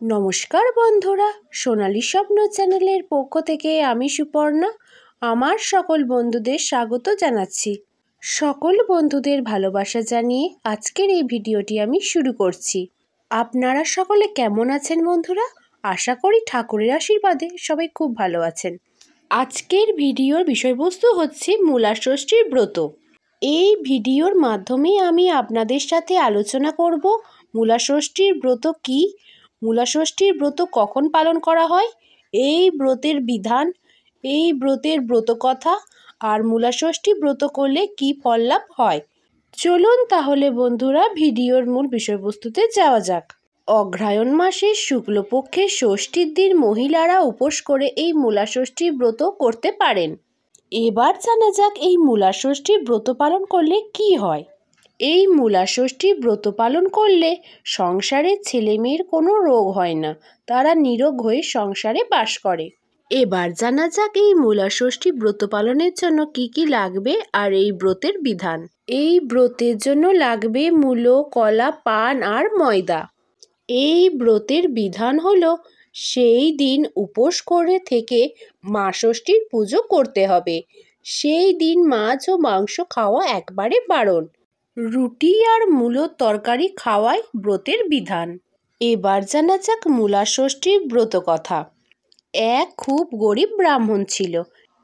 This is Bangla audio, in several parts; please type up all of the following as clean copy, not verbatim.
নমস্কার বন্ধুরা, সোনালী স্বপ্ন চ্যানেলের পক্ষ থেকে আমি সুপর্ণা আমার সকল বন্ধুদের স্বাগত জানাচ্ছি। সকল বন্ধুদের ভালোবাসা জানিয়ে আজকের এই ভিডিওটি আমি শুরু করছি। আপনারা সকলে কেমন আছেন বন্ধুরা? আশা করি ঠাকুরের আশীর্বাদে সবাই খুব ভালো আছেন। আজকের ভিডিওর বিষয়বস্তু হচ্ছে মূলা ষষ্ঠীর ব্রত। এই ভিডিওর মাধ্যমে আমি আপনাদের সাথে আলোচনা করব মূলা ষষ্ঠীর ব্রত কী, মূলা ষষ্ঠীর ব্রত কখন পালন করা হয়, এই ব্রতের বিধান, এই ব্রতের ব্রতকথা আর মূলা ষষ্ঠী ব্রত করলে কী ফল লাভ হয়। চলুন তাহলে বন্ধুরা ভিডিওর মূল বিষয়বস্তুতে যাওয়া যাক। অগ্রহায়ণ মাসের শুক্লপক্ষের ষষ্ঠীর দিন মহিলারা উপোস করে এই মূলা ষষ্ঠী ব্রত করতে পারেন। এবার জানা যাক এই মূলা ষষ্ঠী ব্রত পালন করলে কি হয়। এই মূলা ষষ্ঠী ব্রত পালন করলে সংসারে ছেলেমেয়ের কোনো রোগ হয় না, তারা নিরোগ হয়ে সংসারে বাস করে। এবার জানা যাক এই মূলা ষষ্ঠী ব্রত পালনের জন্য কি কি লাগবে আর এই ব্রতের বিধান। এই ব্রতের জন্য লাগবে মূলো, কলা, পান আর ময়দা। এই ব্রতের বিধান হলো সেই দিন উপোস করে থেকে মা ষষ্ঠীর পুজো করতে হবে। সেই দিন মাছ ও মাংস খাওয়া একবারে বারণ। রুটি আর মূলোর তরকারি খাওয়াই ব্রতের বিধান। এবার জানা যাক মূলা ষষ্ঠীর ব্রত কথা। এক খুব গরিব ব্রাহ্মণ ছিল।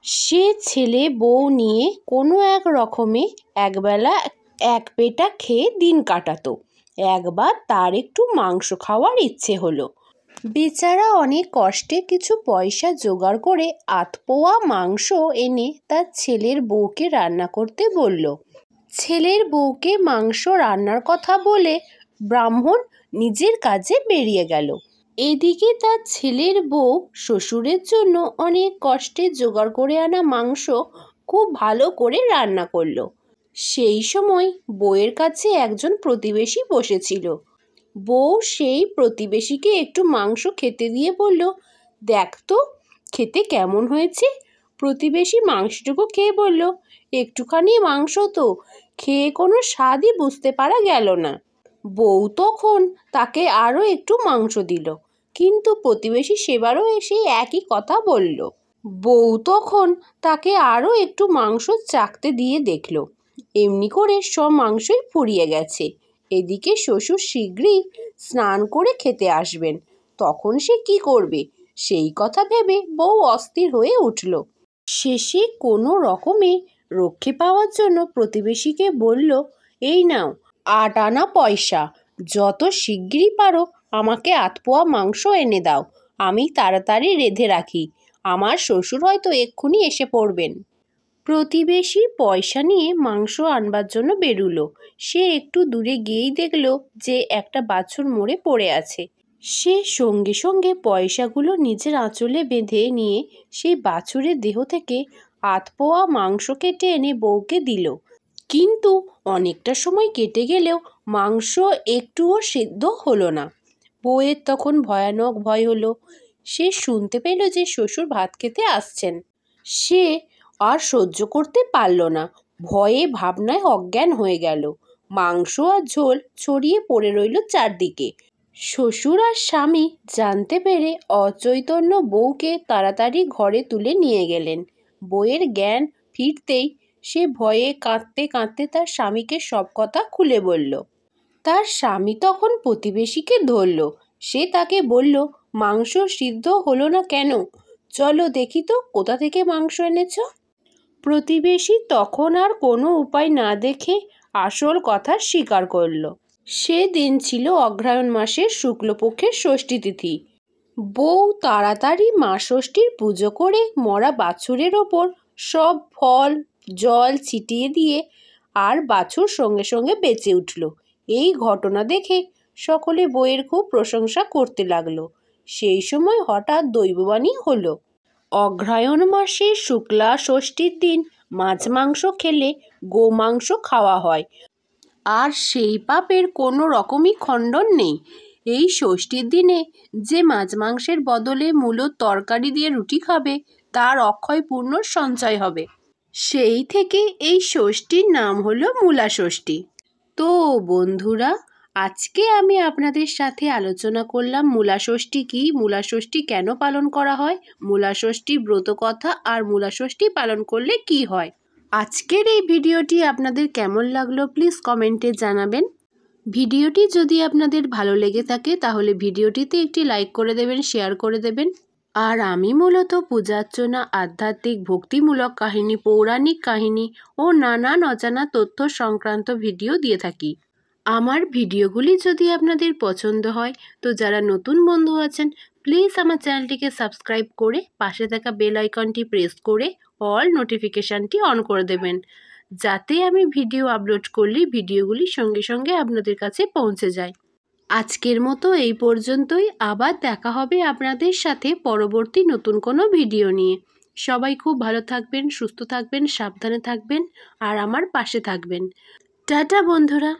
সে ছেলে বউ নিয়ে কোনো এক রকমে একবেলা এক পেটা খেয়ে দিন কাটাতো। একবার তার একটু মাংস খাওয়ার ইচ্ছে হলো। বেচারা অনেক কষ্টে কিছু পয়সা জোগাড় করে আধপোয়া মাংস এনে তার ছেলের বউকে রান্না করতে বলল। ছেলের বউকে মাংস রান্নার কথা বলে ব্রাহ্মণ নিজের কাজে বেরিয়ে গেল। এদিকে তার ছেলের বউ শ্বশুরের জন্য অনেক কষ্টে জোগাড় করে আনা মাংস খুব ভালো করে রান্না করলো। সেই সময় বউয়ের কাছে একজন প্রতিবেশী বসেছিল। বউ সেই প্রতিবেশীকে একটু মাংস খেতে দিয়ে বলল, দেখ তো খেতে কেমন হয়েছে। প্রতিবেশী মাংসটুকু খেয়ে বলল, একটুখানি মাংস তো, খেয়ে কোনো স্বাদই বুঝতে পারা গেল না। বউ তখন তাকে আরও একটু মাংস দিল, কিন্তু প্রতিবেশী সেবারও এসে একই কথা বলল। বউ তখন তাকে আরও একটু মাংস চাখতে দিয়ে দেখল, এমনি করে সব মাংসই ফুরিয়ে গেছে। এদিকে শ্বশুর শীঘ্রই স্নান করে খেতে আসবেন, তখন সে কি করবে সেই কথা ভেবে বউ অস্থির হয়ে উঠল। শেষে কোনো রকমে রক্ষে পাওয়ার জন্য প্রতিবেশীকে বলল, এই নাও 8 আনা পয়সা, যত শিগগিরই পারো আমাকে আধপোয়া মাংস এনে দাও, আমি তাড়াতাড়ি রেঁধে রাখি, আমার শ্বশুর হয়তো এক্ষুনি এসে পড়বেন। প্রতিবেশী পয়সা নিয়ে মাংস আনবার জন্য বেরুলো। সে একটু দূরে গিয়েই দেখল যে একটা বাছুর মরে পড়ে আছে। সে সঙ্গে সঙ্গে পয়সাগুলো নিজের আঁচলে বেঁধে নিয়ে সেই বাছুরের দেহ থেকে আধপোয়া মাংস কেটে এনে বউকে দিল। কিন্তু অনেকটা সময় কেটে গেলেও মাংস একটুও সিদ্ধ হলো না। বউয়ের তখন ভয়ানক ভয় হলো। সে শুনতে পেল যে শ্বশুর ভাত খেতে আসছেন। সে আর সহ্য করতে পারল না, ভয়ে ভাবনায় অজ্ঞান হয়ে গেল। মাংস আর ঝোল ছড়িয়ে পড়ে রইল চারদিকে। শ্বশুর আর স্বামী জানতে পেরে অচৈতন্য বউকে তাড়াতাড়ি ঘরে তুলে নিয়ে গেলেন। বউয়ের জ্ঞান ফিরতেই সে ভয়ে কাঁদতে কাঁদতে তার স্বামীকে সব কথা খুলে বলল। তার স্বামী তখন প্রতিবেশীকে ধরল। সে তাকে বলল, মাংস সিদ্ধ হলো না কেন? চলো দেখি তো কোথা থেকে মাংস এনেছ। প্রতিবেশী তখন আর কোনো উপায় না দেখে আসল কথা স্বীকার করল। সেদিন ছিল অগ্রহায়ণ মাসের শুক্লপক্ষের ষষ্ঠী তিথি। বউ তাড়াতাড়ি মা ষষ্ঠীর পুজো করে মরা বাছুরের ওপর সব ফল জল ছিটিয়ে দিয়ে আর বাছুর সঙ্গে সঙ্গে বেঁচে উঠল। এই ঘটনা দেখে সকলে বউয়ের খুব প্রশংসা করতে লাগলো। সেই সময় হঠাৎ দৈববাণী হলো, অগ্রহায়ণ মাসের শুক্লা ষষ্ঠীর দিন মাছ মাংস খেলে গোমাংস খাওয়া হয়, আর সেই পাপের কোনো রকমই খণ্ডন নেই। এই ষষ্ঠীর দিনে যে মাছ মাংসের বদলে মূলোর তরকারি দিয়ে রুটি খাবে তার অক্ষয় পুণ্যর সঞ্চয় হবে। সেই থেকে এই ষষ্ঠীর নাম হলো মূলা ষষ্ঠী। তো বন্ধুরা, আজকে আমি আপনাদের সাথে আলোচনা করলাম মূলা ষষ্ঠী কী, মূলা ষষ্ঠী কেন পালন করা হয়, মূলা ষষ্ঠী ব্রত কথা আর মূলা ষষ্ঠী পালন করলে কি হয়। আজকের এই ভিডিওটি আপনাদের কেমন লাগলো প্লিজ কমেন্টে জানাবেন। ভিডিওটি যদি আপনাদের ভালো লেগে থাকে তাহলে ভিডিওটিতে একটি লাইক করে দেবেন, শেয়ার করে দেবেন। আর আমি মূলত পূজার্চনা, আধ্যাত্মিক, ভক্তিমূলক কাহিনী, পৌরাণিক কাহিনী ও নানান অজানা তথ্য সংক্রান্ত ভিডিও দিয়ে থাকি। আমার ভিডিওগুলি যদি আপনাদের পছন্দ হয় তো যারা নতুন বন্ধু আছেন প্লিজ আমার চ্যানেলটিকে সাবস্ক্রাইব করে পাশে থাকা বেল আইকনটি প্রেস করে অল নোটিফিকেশানটি অন করে দেবেন, যাতে আমি ভিডিও আপলোড করলে ভিডিওগুলি সঙ্গে সঙ্গে আপনাদের কাছে পৌঁছে যায়। আজকের মতো এই পর্যন্তই, আবার দেখা হবে আপনাদের সাথে পরবর্তী নতুন কোনো ভিডিও নিয়ে। সবাই খুব ভালো থাকবেন, সুস্থ থাকবেন, সাবধানে থাকবেন আর আমার পাশে থাকবেন। টাটা বন্ধুরা।